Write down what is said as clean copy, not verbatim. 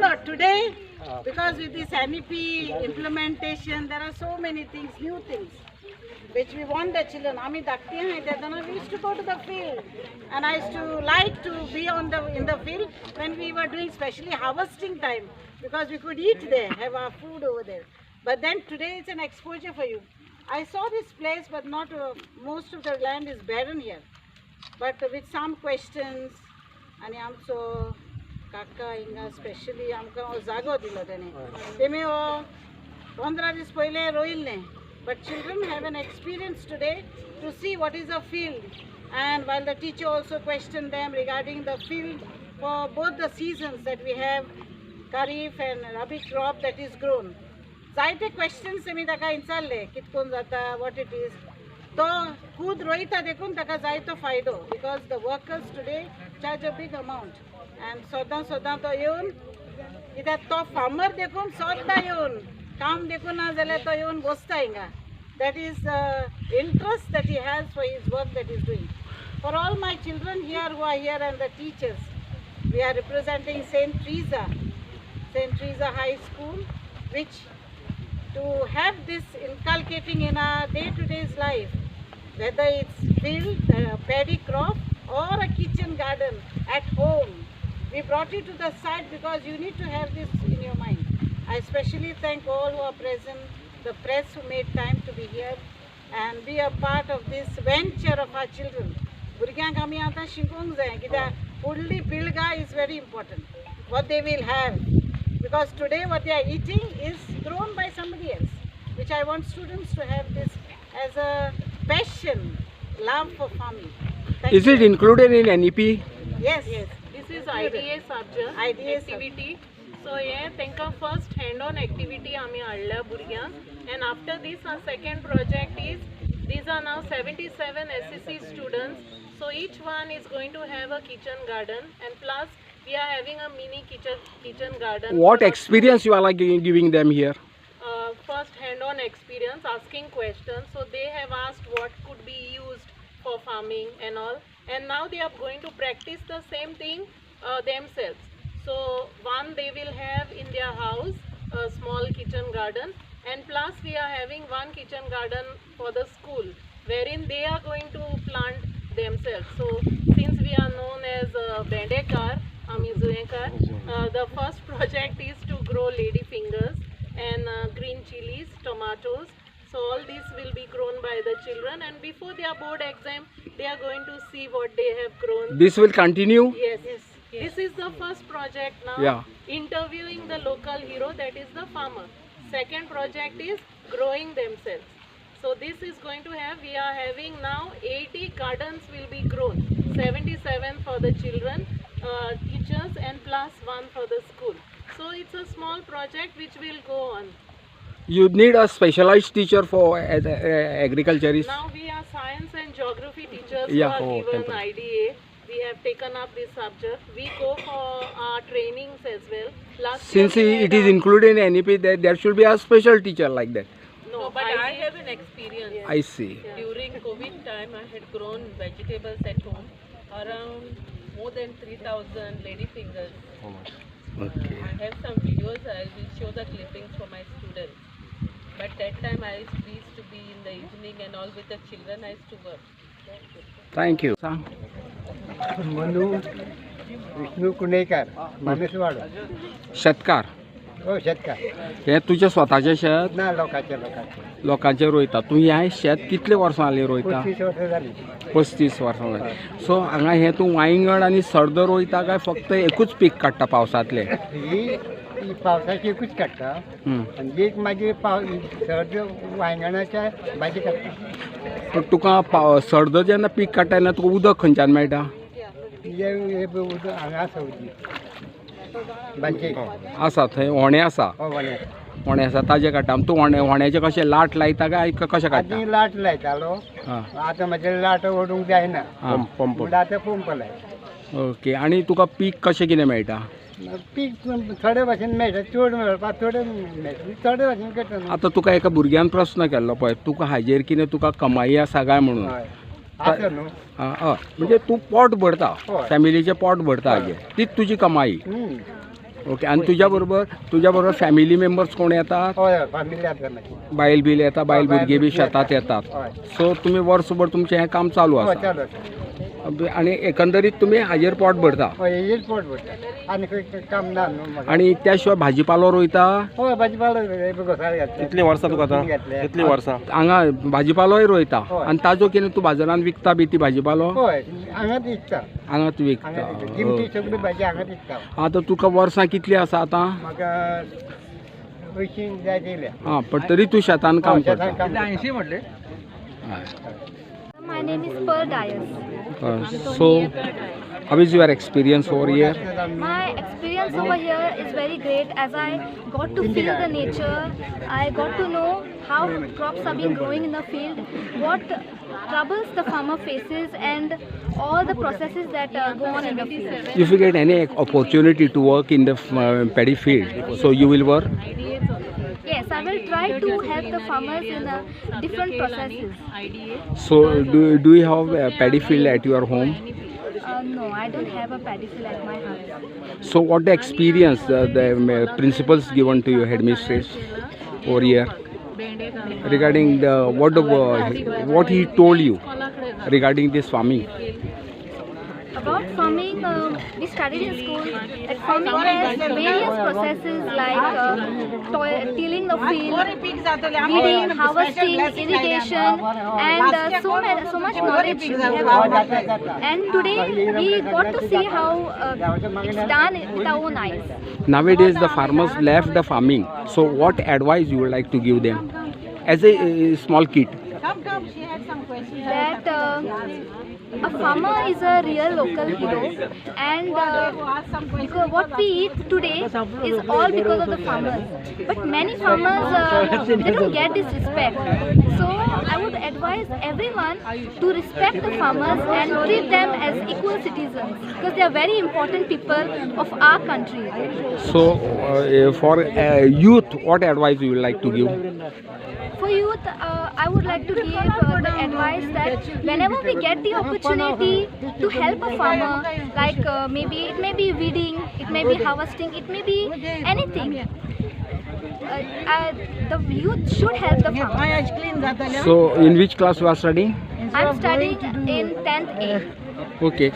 lot today because with this NEP implementation, there are so many things, new things, which we want the children. Ami dakti hai dadana. We used to go to the field, and I used to like to be in the field when we were doing especially harvesting time because we could eat there, have our food over there. But then today it's an exposure for you. I saw this place, but not most of the land is barren here. But with some questions, आणि आमचो काका हिंगा specially आमकां जागो दिलो तेणे तेमी 15 दीस पयले रोयिल्लें. But children have an experience today to see what is a field, and while the teacher also questioned them regarding the field for both the seasons that we have, Kharif and Rabi crop that is grown. जायते questions तेमी ताका विचारले कितकोन जाता, what it is. तो खुद रोयता देखून ताका जायतो फायदो because the workers today charge a big amount, and सोदां तो येवन कित्याक तो farmer देखून सोदां येवन काम देखून ना जाल्यार तो येवन बसता हिंगा. That is interest that he has for his work that he is doing. For all my children here who are here and the teachers, we are representing St. Teresa High School, which to have this inculcating in our day-to-day life, whether it's field, paddy crop or a kitchen garden at home. We brought you to the site because you need to have this in your mind. I especially thank all who are present, the press who made time to be here and be a part of this venture of our children. Burgyank आमी आतां शिकोवंक जाय कित्याक फुडली पिळगा is very important. What they will have, because today what they are eating is grown by somebody else, which I want students to have this as a passion, love for farming. Is it included in NEP? Yes. This is IDA subject activity. So yeah, तांकां first hand-on activity आमी हाडल्या भुरग्यांक, and after this our second project is, these are now 77 SCC students. So each one is going to have a kitchen garden, and plus we are having a mini kitchen garden. What experience you are like giving them here? First hand-on experience, asking questions. So they have asked what could be used for farming and all, and now they are going to practice the same thing themselves. So one, they will have in their house a small kitchen garden, and plus we are having one kitchen garden for the school wherein they are going to plant themselves. So since we are known as Bendekar, the first project is to grow lady fingers and green chilies, tomatoes. So all these will be grown by the children, and before their board exam they are going to see what they have grown. This will continue? Yes. This is the first project now. Yeah. Interviewing the local hero, that is the farmer. Second project is growing themselves. So this is going to have, we are having now 80 gardens will be grown. 77 for the children, teachers, and plus one for the school. So it's a small project which will go on. You need a specialized teacher for agriculturist? Now we are science and geography teachers Yeah. who are given IDA. We have taken up this subject. We go for our trainings as well. Since it is included in NEP, there should be a special teacher like that. No, but I have an experience. Yes. I see. Yeah. During COVID time, I had grown vegetables at home, around more than 3,000 lady fingers. Okay. I have some videos, I will show the clippings for my students. But that time I used to be in the evening and all with the children, I used to work. Thank you. Manu Vishnu Kundekar मानसवाड शेतकार हो शेतकार हे तुझे स्वताचे शेत ना लोकांचे लोकांचे रोयता. तू हे शेत कितले वर्सां जाली रोयता? 35 वर्सां जाली. 35 वर्सां जाली. सो हांगा हे तू वांयगण आनी सर्द रोयता काय फक्त एकूच पीक काडटा पावसांतले? ही पावसाची एकूच काडटा आनी एक मागीर सर्द वांयगणाच्या भाजी काडटा. पण तुका सर्द जेन्ना पीक काडटा तेन्ना तुका उदक खंयच्यान मेळटा? हे उदक हांगा आसा उदीक बांचे आसा थंय व्होणें आसा? व्होणें आसा ताजे काडटा. तूं व्होण्याचे कशें लाट लायता काय कशें काडटा? आदी लाट लायतालो, आतां म्हाजे लाट ओडूंक जायना, पंप. आतां पंप लाय. ओके. आनी तुका पीक कशें कितें मेळटा? पीक थोडे भाशेन मेळटा, चड मेळपाक थोडे मेळटा, थोडे भाशेन करता. आतां तुका एका भुरग्यान प्रश्न केल्लो पळय, तुका हाजेर कितें तुका कमाई आसा काय म्हणून? आसा न्हू. म्हणजे तूं पोट भरता, फॅमिलीचें पोट भरता हाजेर, तीच तुजी कमाई. ओके. आणि तुझ्या बरोबर फॅमिली मेंबर्स कोण येतात? हय फॅमिली आसा म्हाजी. बायल बील येतात, बायल भुरगे बी शेतात येतात. हय सो तुम्ही वर्सभर तुमचें हें काम चालू हय आसा चालू आसा. आणि एकंदरीत तुम्ही हाजेर पोट भरता. हय हेजेर पोट भरता आनी खंय काम ना न्हू म्हाका. आणि त्याशिवाय भाजीपालो रोयता. हय भाजीपालो घोसाळे घातले. कितलीं वर्सां तुका आतां? घातले. कितलीं वर्सां? हांगा भाजीपालोय रोयता. हय. आणि ताजो कितें तूं बाजारान विकता बी ती भाजीपालो? हय हांगाच विकता. हांगा तूं हांगा विकता. किमती सगळी भाजी हांगाच विकता. आता तुका वर्सां कितलीं आसा आतां? म्हाका 80 जाय दिल्या. हां, पण तरी तू शेतान काम करता. शेतान काम 80 म्हटले. My name is Pearl Dias. So how is your experience over here? My experience over here is very great as I got to feel the nature. I got to know how crops are being growing in the field, what troubles the farmer faces, and all the processes that go on in the field. If you get any opportunity to work in the paddy field, so you will work? Yes, I will try to help the farmers in different processes. So do you have a paddy field at your home? No, I don't have a paddy field at my house. So what the experience the principals given to your headmistress over here regarding what he told you regarding this farming? About farming, we studied in school that farming has various processes like tilling the field, weeding, harvesting, irrigation, and so much knowledge we have about that. And today we got to see how it's done with our own eyes. Nowadays the farmers left the farming. So what advice you would like to give them as a small kid? Come, she had some questions. That a farmer is a real local hero, and because what we eat today is all because of the farmers. But many farmers they don't get this respect. So I would advise everyone to respect the farmers and treat them as equal citizens because they are very important people of our country. So for youth, what advice you would like to give? For youth, I would like to give the advice that whenever we get the opportunity to help a farmer, like maybe it may be weeding, it may be harvesting, it may be anything. The youth should help the farmer. So in which class you are studying? I'm studying in 10th A. Okay.